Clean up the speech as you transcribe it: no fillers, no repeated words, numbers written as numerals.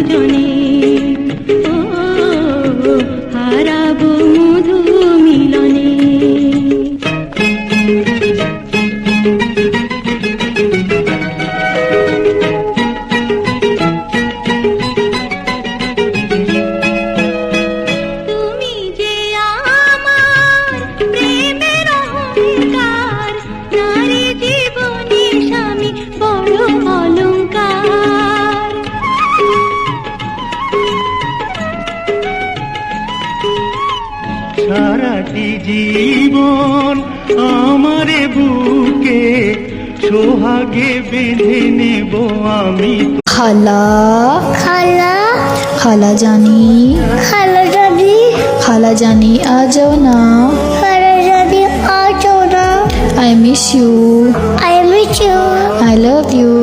দুজনে ও হারাবো মধু মিলনে। সারাটি জীবন আমারে বুকে সোহাগে বেঁধে নেব আমি। খালা খালা খালা জানি খালা জানি খালা জানি আ যাও না। খালা জানি আছো না। I miss you. I miss you. I love you.